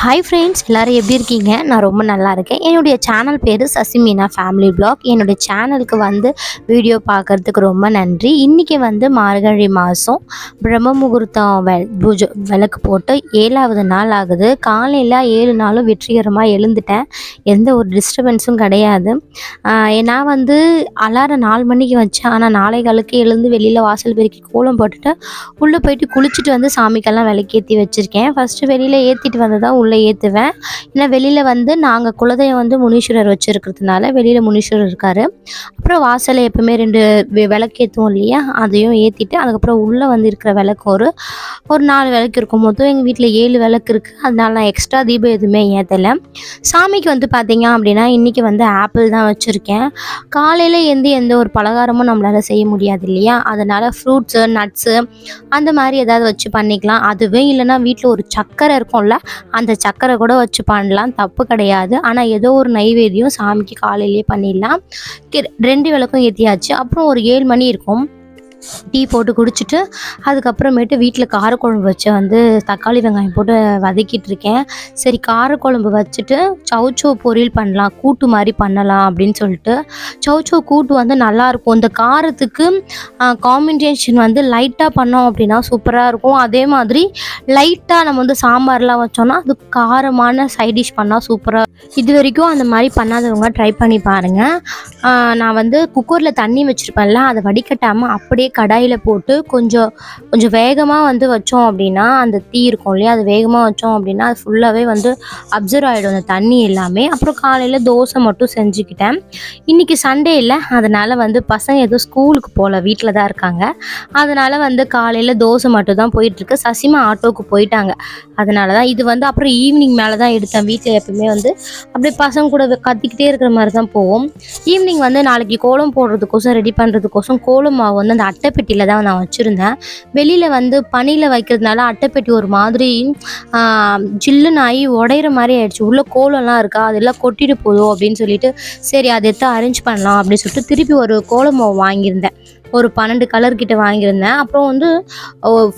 Hi friends, எல்லோரும் எப்படி இருக்கீங்க? நான் ரொம்ப நல்லா இருக்கேன். என்னுடைய சேனல் பேர் சசிமீனா ஃபேமிலி வ்ளாக். என்னுடைய சேனலுக்கு வீடியோ பார்க்குறதுக்கு ரொம்ப நன்றி. இன்றைக்கி மார்கழி மாதம் பிரம்ம முகூர்த்தம் பூஜை விளக்கு போட்டு 7வது நாள் ஆகுது. காலையில் 7 நாளும் வெற்றிகரமாக எழுந்துட்டேன். எந்த ஒரு டிஸ்டர்பன்ஸும் கிடையாது. நான் அலாரம் 4 மணிக்கு வச்சேன். ஆனால் நாளைகளுக்கு எழுந்து வெளியில் வாசல் பெருக்கி கோலம் போட்டுட்டு உள்ளே போயிட்டு குளிச்சுட்டு சாமிக்கெல்லாம் விளக்கேற்றி வச்சுருக்கேன். ஃபஸ்ட்டு வெளியில் ஏற்றிட்டு தான் உள்ளே ஏற்றுவேன். ஏன்னா வெளியில் நாங்கள் குலதெய்வம் முனீஸ்வரர் வச்சுருக்கிறதுனால வெளியில் முனீஸ்வரர் இருக்கார். அப்புறம் வாசலை எப்போவுமே 2 விளக்கேற்றுவோம் இல்லையா, அதையும் ஏற்றிட்டு அதுக்கப்புறம் உள்ளே இருக்கிற விளக்கு ஒரு 4 விளக்கு இருக்கும். மொத்தம் எங்கள் வீட்டில் 7 விளக்கு இருக்குது. அதனால நான் எக்ஸ்ட்ரா தீபம் எதுவுமே ஏற்றலை. சாமிக்கு பார்த்தீங்க அப்படின்னா இன்றைக்கி ஆப்பிள் தான் வச்சுருக்கேன். காலையில் எந்த ஒரு பலகாரமும் நம்மளால் செய்ய முடியாது இல்லையா, அதனால் ஃப்ரூட்ஸு நட்ஸு அந்த மாதிரி ஏதாவது வச்சு பண்ணிக்கலாம். அதுவே இல்லைன்னா வீட்டில் ஒரு சக்கரை இருக்கும்ல, அந்த சக்கரை கூட வச்சு பண்ணலாம், தப்பு கிடையாது. ஆனால் ஏதோ ஒரு நைவேத்தியம் சாமிக்கு காலையிலேயே பண்ணிடலாம். 2 விளக்கும் ஏற்றியாச்சு. அப்புறம் ஒரு 7 மணி இருக்கும். டீ போட்டு குடிச்சிட்டு அதுக்கப்புறமேட்டு வீட்டில் காரக்குழம்பு வச்சு தக்காளி வெங்காயம் போட்டு வதக்கிட்டு இருக்கேன். சரி, காரக்குழம்பு வச்சுட்டு சௌச்சோ பொரியல் பண்ணலாம், கூட்டு மாதிரி பண்ணலாம் அப்படின்னு சொல்லிட்டு. சௌச்சோ கூட்டு நல்லாயிருக்கும். இந்த காரத்துக்கு காம்பினேஷன் லைட்டாக பண்ணோம் அப்படின்னா சூப்பராக இருக்கும். அதே மாதிரி லைட்டாக நம்ம சாம்பார்லாம் வச்சோன்னா அது காரமான சைட் டிஷ் பண்ணால் சூப்பராக. இது வரைக்கும் அந்த மாதிரி பண்ணாதவங்க ட்ரை பண்ணி பாருங்கள். நான் குக்கரில் தண்ணி வச்சுருப்பேன்ல, அதை வடிகட்டாமல் அப்படியே கடாயில் போட்டு கொஞ்சம் வேகமாக வச்சோம் அப்படின்னா அந்த தீ இருக்கும் இல்லையா, அது வேகமாக வச்சோம் அப்படின்னா அது ஃபுல்லாகவே அப்சர்வ் ஆகிடும் அந்த தண்ணி எல்லாமே. அப்புறம் காலையில் தோசை மட்டும் செஞ்சுக்கிட்டேன். இன்றைக்கி சண்டே இல்லை, அதனால் பசங்க எதுவும் ஸ்கூலுக்கு போகல, வீட்டில் தான் இருக்காங்க. அதனால் காலையில் தோசை மட்டும் தான் போயிட்டுருக்கு. சசிமா ஆட்டோவுக்கு போயிட்டாங்க. அதனால தான் இது அப்புறம் ஈவினிங் மேலே தான் எடுத்தேன். வீட்டில் எப்பவுமே அப்படியே பசங்க கூட கத்திக்கிட்டே இருக்கிற மாதிரி தான் போவோம். ஈவினிங் நாளைக்கு கோலம் போடுறதுக்கோசம் ரெடி பண்ணுறதுக்கோசம் கோலம் மாவு அந்த அட்டைப்பெட்டியில் தான் நான் வச்சுருந்தேன். வெளியில் பனியில் வைக்கிறதுனால அட்டைப்பெட்டி ஒரு மாதிரி ஜில்லுன்னு ஆகி உடையிற மாதிரி ஆயிடுச்சு. உள்ளே கோலம்லாம் இருக்கா, அதெல்லாம் கொட்டிட்டு போதும் அப்படின்னு சொல்லிட்டு சரி அதை எடுத்து அரேஞ்ச் பண்ணலாம் அப்படின்னு சொல்லிட்டு திருப்பி ஒரு கோலம் மாவு வாங்கியிருந்தேன். ஒரு 12 கலர் கிட்ட வாங்கியிருந்தேன். அப்புறம்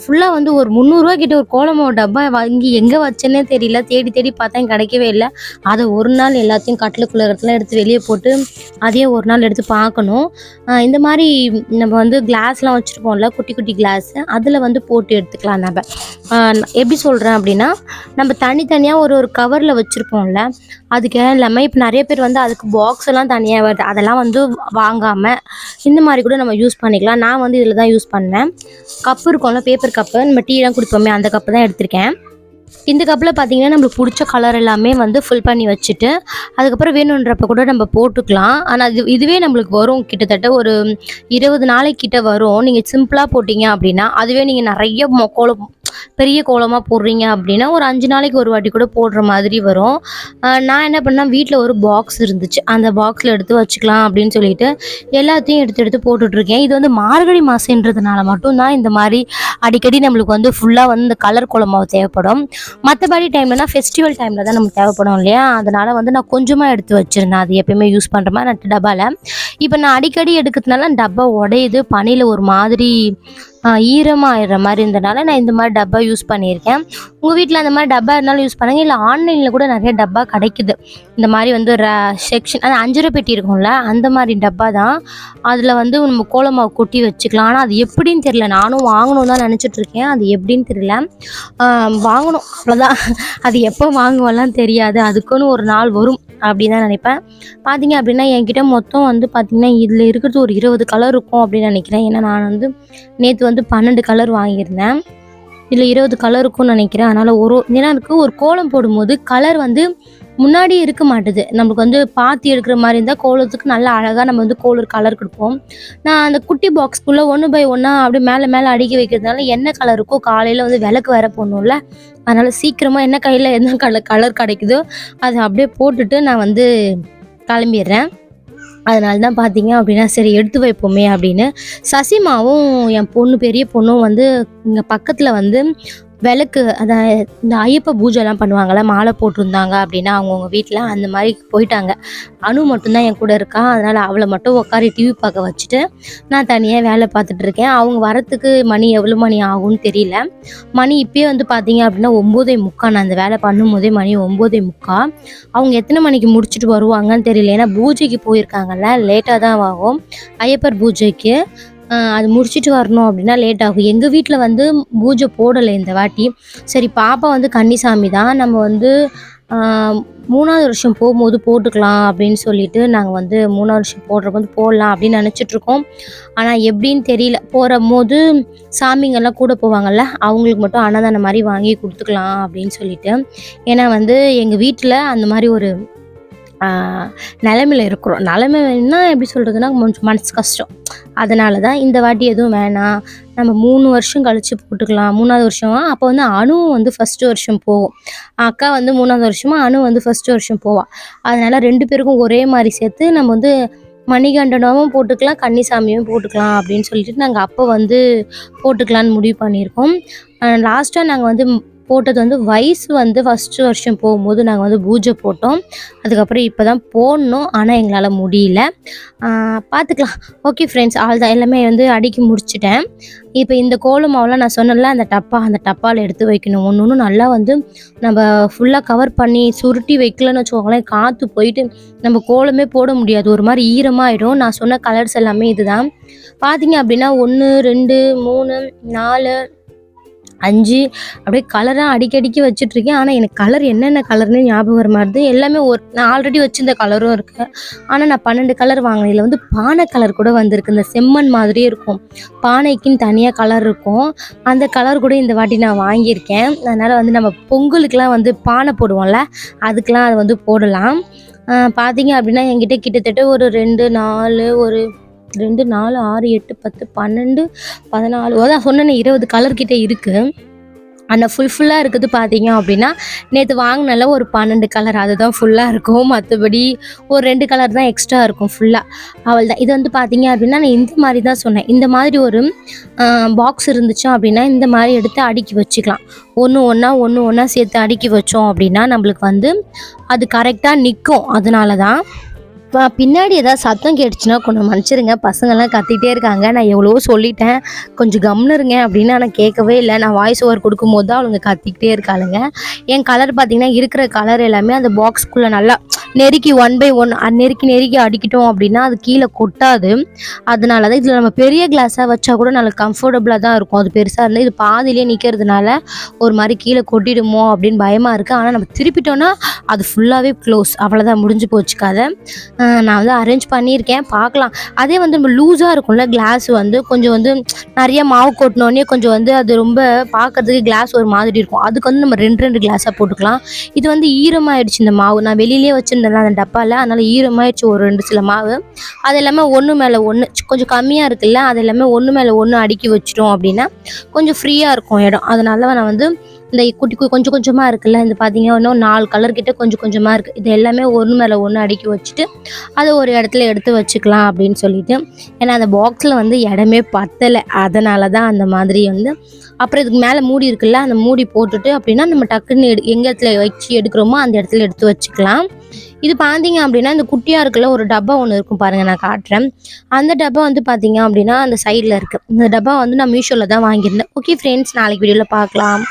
ஃபுல்லாக ஒரு 300 ரூபா கிட்ட ஒரு கோலமாவு டப்பா வாங்கி எங்கே வச்சேன்னே தெரியல. தேடி தேடி பார்த்தேன், கிடைக்கவே இல்லை. அதை ஒரு நாள் எல்லாத்தையும் கட்டிலுக்குள்ள இடத்துல எடுத்து வெளியே போட்டு அதையே ஒரு நாள் எடுத்து பார்க்கணும். இந்த மாதிரி நம்ம கிளாஸ்லாம் வச்சுருப்போம்ல, குட்டி குட்டி கிளாஸு, அதில் போட்டு எடுத்துக்கலாம். நம்ம எப்படி சொல்கிறேன் அப்படின்னா, நம்ம தனித்தனியாக ஒரு கவரில் வச்சுருப்போம்ல, அதுக்கு இல்லாமல் இப்போ நிறைய பேர் அதுக்கு பாக்ஸ் எல்லாம் தனியாக வருது. அதெல்லாம் வாங்காமல் இந்த மாதிரி கூட நம்ம யூஸ் பண்ணிக்கலாம். நான் இதில் தான் யூஸ் பண்ணேன். கப்பு இருக்கும்ல, பேப்பர் கப்பு, நம்ம டீலாம் குடிப்போமே, அந்த கப்பு தான் எடுத்திருக்கேன். இந்த கப்பில் பார்த்திங்கன்னா நம்மளுக்கு பிடிச்ச கலர் எல்லாமே ஃபில் பண்ணி வச்சுட்டு அதுக்கப்புறம் வேணுன்றப்ப கூட நம்ம போட்டுக்கலாம். ஆனால் இதுவே நம்மளுக்கு வரும், கிட்டத்தட்ட ஒரு 20 நாளைக்கிட்ட வரும். நீங்கள் சிம்பிளாக போட்டிங்க அப்படின்னா, அதுவே நீங்கள் நிறைய கோலம் பெரிய கோலமாக போடுறீங்க அப்படின்னா ஒரு 5 நாளைக்கு ஒரு வாட்டி கூட போடுற மாதிரி வரும். நான் என்ன பண்ணேன், வீட்டில் ஒரு பாக்ஸ் இருந்துச்சு, அந்த பாக்ஸில் எடுத்து வச்சுக்கலாம் அப்படின்னு சொல்லிட்டு எல்லாத்தையும் எடுத்து போட்டுட்ருக்கேன். இது மார்கழி மாதன்றதுனால மட்டும்தான் இந்த மாதிரி அடிக்கடி நம்மளுக்கு ஃபுல்லாக இந்த கலர் கோலமாவு தேவைப்படும். மற்றபடி டைம்லனா ஃபெஸ்டிவல் டைமில் தான் நமக்கு தேவைப்படும் இல்லையா, அதனால் நான் கொஞ்சமாக எடுத்து வச்சுருந்தேன். அது எப்பயுமே யூஸ் பண்ணுற மாதிரி நட்டு டப்பாவில். இப்போ நான் அடிக்கடி எடுக்கிறதுனால டப்பா உடையுது, பனியில் ஒரு மாதிரி ஈரமாகிடுற மாதிரி இருந்தனால நான் இந்த மாதிரி டப்பா யூஸ் பண்ணியிருக்கேன். உங்கள் வீட்டில் அந்த மாதிரி டப்பா இருந்தாலும் யூஸ் பண்ணுங்க, இல்லை ஆன்லைனில் கூட நிறைய டப்பா கிடைக்குது. இந்த மாதிரி செக்ஷன் அந்த 5 ரூபா பெட்டி இருக்கும்ல, அந்த மாதிரி டப்பா தான். அதில் நம்ம கோலமாவு கொட்டி வச்சுக்கலாம். ஆனால் அது எப்படின்னு தெரியல, நானும் வாங்கணும் தான் நினச்சிட்ருக்கேன். அது எப்படின்னு தெரியல, வாங்கணும் அவ்வளோதான். அது எப்போ வாங்குவெல்லாம் தெரியாது, அதுக்குன்னு ஒரு நாள் வரும் அப்படின்னு தான் நினைப்பேன். பார்த்தீங்க அப்படின்னா என்கிட்ட மொத்தம் பார்த்திங்கன்னா இதில் இருக்கிறது ஒரு 20 கலர் இருக்கும் அப்படின்னு நினைக்கிறேன். ஏன்னா நான் நேற்று 12 கலர் வாங்கியிருந்தேன். இதில் 20 கலர் இருக்கும்னு நினைக்கிறேன். அதனால் ஏன்னா இருக்குது ஒரு கோலம் போடும்போது கலர் முன்னாடி இருக்க மாட்டுது. நம்மளுக்கு பாத்தி எடுக்கிற மாதிரி இருந்தால் கோலத்துக்கு நல்லா அழகாக நம்ம கலர் கொடுப்போம். நான் அந்த குட்டி பாக்ஸ்க்குள்ளே 1 பை 1 அப்படியே மேலே அடுக்கி வைக்கிறதுனால என்ன கலர் இருக்கோ காலையில் விளக்கு வேற போடணும்ல, அதனால் சீக்கிரமாக என்ன கையில் என்ன கலர் கிடைக்குதோ அதை அப்படியே போட்டுட்டு நான் கிளம்பிடுறேன். அதனால தான் பார்த்தீங்க அப்படின்னா சரி எடுத்து வைப்போமே அப்படின்னு சசிமாவும் என் பெரிய பொண்ணும் இங்கே பக்கத்தில் விளக்கு அதான் இந்த ஐயப்ப பூஜைலாம் பண்ணுவாங்கள்ல, மாலை போட்டிருந்தாங்க அப்படின்னா அவங்கவுங்க வீட்டில் அந்த மாதிரி போயிட்டாங்க. அனு மட்டும்தான் என் கூட இருக்கா. அதனால் அவளை மட்டும் உட்காரி டிவி பார்க்க வச்சுட்டு நான் தனியாக வேலை பார்த்துட்ருக்கேன். அவங்க வரத்துக்கு மணி எவ்வளோ மணி ஆகும்னு தெரியல. மணி இப்போயே வந்து பார்த்தீங்க அப்படின்னா 9:45. நான் அந்த வேலை பண்ணும்போதே மணி 9:45. அவங்க எத்தனை மணிக்கு முடிச்சுட்டு வருவாங்கன்னு தெரியல. ஏன்னா பூஜைக்கு போயிருக்காங்கல்ல, லேட்டாக தான் ஆகும் ஐயப்பர் பூஜைக்கு. அது முடிச்சுட்டு வரணும் அப்படின்னா லேட் ஆகும். எங்கள் வீட்டில் வந்து பூஜை போடலை இந்த வாட்டி. சரி பாப்பா வந்து கன்னிசாமி தான், நம்ம வந்து 3வது வருஷம் போகும்போது போட்டுக்கலாம் அப்படின்னு சொல்லிட்டு நாங்கள் வந்து 3வது வருஷம் போடுறப்ப வந்து போடலாம் அப்படின்னு நினச்சிட்ருக்கோம். ஆனால் எப்படின்னு தெரியல. போகும்போது சாமிங்கெல்லாம் கூட போவாங்கள்ல, அவங்களுக்கு மட்டும் அன்னதானம் மாதிரி வாங்கி கொடுத்துக்கலாம் அப்படின்னு சொல்லிட்டு. ஏன்னா வந்து எங்கள் வீட்டில் அந்த மாதிரி ஒரு நிலமையில இருக்கிறோம். நிலமைன்னா எப்படி சொல்கிறதுனா கொஞ்சம் மனசு கஷ்டம். அதனால தான் இந்த வாட்டி எதுவும் வேணாம், நம்ம 3 வருஷம் கழித்து போட்டுக்கலாம். 3வது வருஷமா அப்போ வந்து அனு வந்து ஃபஸ்ட்டு வருஷம் போகும். அக்கா வந்து 3வது வருஷமா, அனு வந்து ஃபஸ்ட்டு வருஷம் போவாள். அதனால் 2 பேருக்கும் ஒரே மாதிரி சேர்த்து நம்ம வந்து மணிகண்டனாவும் போட்டுக்கலாம், கன்னிசாமியும் போட்டுக்கலாம் அப்படின்னு சொல்லிட்டு நாங்கள் அப்போ வந்து போட்டுக்கலான்னு முடிவு பண்ணியிருக்கோம். லாஸ்ட்டாக நாங்கள் வந்து போட்டது வந்து வயசு வந்து ஃபஸ்ட்டு வருஷம் போகும்போது நாங்கள் வந்து பூஜை போட்டோம். அதுக்கப்புறம் இப்போ தான் போடணும், ஆனால் எங்களால் முடியல. பார்த்துக்கலாம். ஓகே ஃப்ரெண்ட்ஸ், தான் எல்லாமே வந்து அடுக்கி முடிச்சிட்டேன். இப்போ இந்த கோலம் மாவுலாம் நான் சொன்னேன்ல, அந்த டப்பாவில் எடுத்து வைக்கணும். ஒன்று ஒன்று நல்லா வந்து நம்ம ஃபுல்லாக கவர் பண்ணி சுருட்டி வைக்கலன்னு வச்சுக்கோங்களேன், காற்று போயிட்டு நம்ம கோலமே போட முடியாது, ஒரு மாதிரி ஈரமாகிடும். நான் சொன்ன கலர்ஸ் எல்லாமே இதுதான். பார்த்தீங்க அப்படின்னா 1, 2, 3, 4, 5 அப்படியே கலராக அடிக்கடிக்கு வச்சிட்ருக்கேன். ஆனால் எனக்கு கலர் என்னென்ன கலர்னு ஞாபகம் வர மாட்டுது. எல்லாமே நான் ஆல்ரெடி வச்சுருந்த கலரும் இருக்குது. ஆனால் நான் 12 கலர் வாங்கினேன். இதில் வந்து பானை கலர் கூட வந்திருக்கு. இந்த செம்மண் மாதிரியே இருக்கும், பானைக்குன்னு தனியாக கலர் இருக்கும். அந்த கலர் கூட இந்த வாட்டி நான் வாங்கியிருக்கேன். அதனால் வந்து நம்ம பொங்கலுக்கெலாம் வந்து பானை போடுவோம்ல, அதுக்கெலாம் அது வந்து போடலாம். பார்த்தீங்க அப்படின்னா என்கிட்ட கிட்டத்தட்ட ஒரு 2, 4, ஒரு 2, 4, 6, 8, 10, 12, 14, அதான் சொன்னேனே 20 கலர் கிட்டே இருக்குது. ஆனால் ஃபுல்லாக இருக்குது. பார்த்தீங்க அப்படின்னா நேற்று வாங்கினால ஒரு 12 கலர் அதுதான் ஃபுல்லாக இருக்கும். மற்றபடி ஒரு 2 கலர் தான் எக்ஸ்ட்ரா இருக்கும் ஃபுல்லாக. அவள் தான் இது வந்து பார்த்தீங்க அப்படின்னா நான் இந்த மாதிரி தான் சொன்னேன். இந்த மாதிரி ஒரு பாக்ஸ் இருந்துச்சு அப்படின்னா இந்த மாதிரி எடுத்து அடுக்கி வச்சுக்கலாம். ஒன்று ஒன்றா சேர்த்து அடுக்கி வச்சோம் அப்படின்னா நம்மளுக்கு வந்து அது கரெக்டாக நிற்கும். அதனால தான் பின்னாடி ஏதாவது சத்தம் கேட்டுச்சுன்னா கொஞ்சம் மன்னிச்சிருங்க, பசங்கள்லாம் கத்திகிட்டே இருக்காங்க. நான் எவ்வளவோ சொல்லிட்டேன், கொஞ்சம் கம்முன்னு இருங்க அப்படின்னு. ஆனால் கேட்கவே இல்லை. நான் வாய்ஸ் ஓவர் கொடுக்கும்போது தான் அவளுங்க கத்திக்கிட்டே இருக்காளுங்க. என் கலர் பார்த்திங்கன்னா இருக்கிற கலர் எல்லாமே அந்த பாக்ஸ்க்குள்ளே நல்லா நெருக்கி 1 by 1 நெருக்கி அடிக்கிட்டோம் அப்படின்னா அது கீழே கொட்டாது. அதனால தான் இதில் நம்ம பெரிய கிளாஸாக வச்சா கூட நல்லா கம்ஃபர்டபுளாக தான் இருக்கும். அது பெருசாக இருந்தால் இது பாதியிலே நிற்கிறதுனால ஒரு மாதிரி கீழே கொட்டிடுமோ அப்படின்னு பயமாக இருக்குது. ஆனால் நம்ம திருப்பிட்டோன்னா அது ஃபுல்லாகவே க்ளோஸ், அவ்வளோதான், முடிஞ்சு போச்சு கதை. நான் வந்து அரேஞ்ச் பண்ணியிருக்கேன், பார்க்கலாம். அதே வந்து நம்ம லூஸாக இருக்கும்ல கிளாஸ் வந்து கொஞ்சம் வந்து நிறைய மாவு கொட்டினோடனே கொஞ்சம் வந்து அது ரொம்ப பார்க்குறதுக்கு கிளாஸ் ஒரு மாதிரி இருக்கும். அதுக்கு வந்து நம்ம 2 கிளாஸாக போட்டுக்கலாம். இது வந்து ஈரமாகிடுச்சு இந்த மாவு, நான் வெளியிலே வச்சுருந்தேன் அந்த டப்பாவில், அதனால் ஈரமாகிடுச்சு ஒரு 2 சில மாவு. அது எல்லாமே ஒன்று மேலே ஒன்று கொஞ்சம் கம்மியாக இருக்குல்ல, அது எல்லாமே ஒன்று மேலே ஒன்று அடுக்கி வச்சிட்டோம் அப்படின்னா கொஞ்சம் ஃப்ரீயாக இருக்கும் இடம். அதனால நான் வந்து இந்த குட்டி கொஞ்சம் கொஞ்சமாக இருக்குல்ல, இந்த பார்த்தீங்கன்னா இன்னும் 4 கலர் கிட்ட கொஞ்சம் கொஞ்சமாக இருக்குது. இது எல்லாமே ஒன்று மேலே ஒன்று அடுக்கி வச்சுட்டு அதை ஒரு இடத்துல எடுத்து வச்சுக்கலாம் அப்படின்னு சொல்லிட்டு. ஏன்னா அந்த பாக்ஸில் வந்து இடமே பத்தலை, அதனால தான் அந்த மாதிரி வந்து. அப்புறம் இதுக்கு மேலே மூடி இருக்குல்ல, அந்த மூடி போட்டுட்டு அப்படின்னா நம்ம டக்குன்னு எங்கே இடத்துல வச்சு எடுக்கிறோமோ அந்த இடத்துல எடுத்து வச்சுக்கலாம். இது பார்த்தீங்க அப்படின்னா இந்த குட்டியாக இருக்குல்ல, ஒரு டப்பா ஒன்று இருக்கும் பாருங்கள், நான் காட்டுறேன். அந்த டப்பா வந்து பார்த்தீங்க அப்படின்னா அந்த சைடில் இருக்குது. இந்த டப்பா வந்து நான் மீஷோவில் தான் வாங்கியிருந்தேன். ஓகே ஃப்ரெண்ட்ஸ், நாளைக்கு வீடியோவில் பார்க்கலாம்.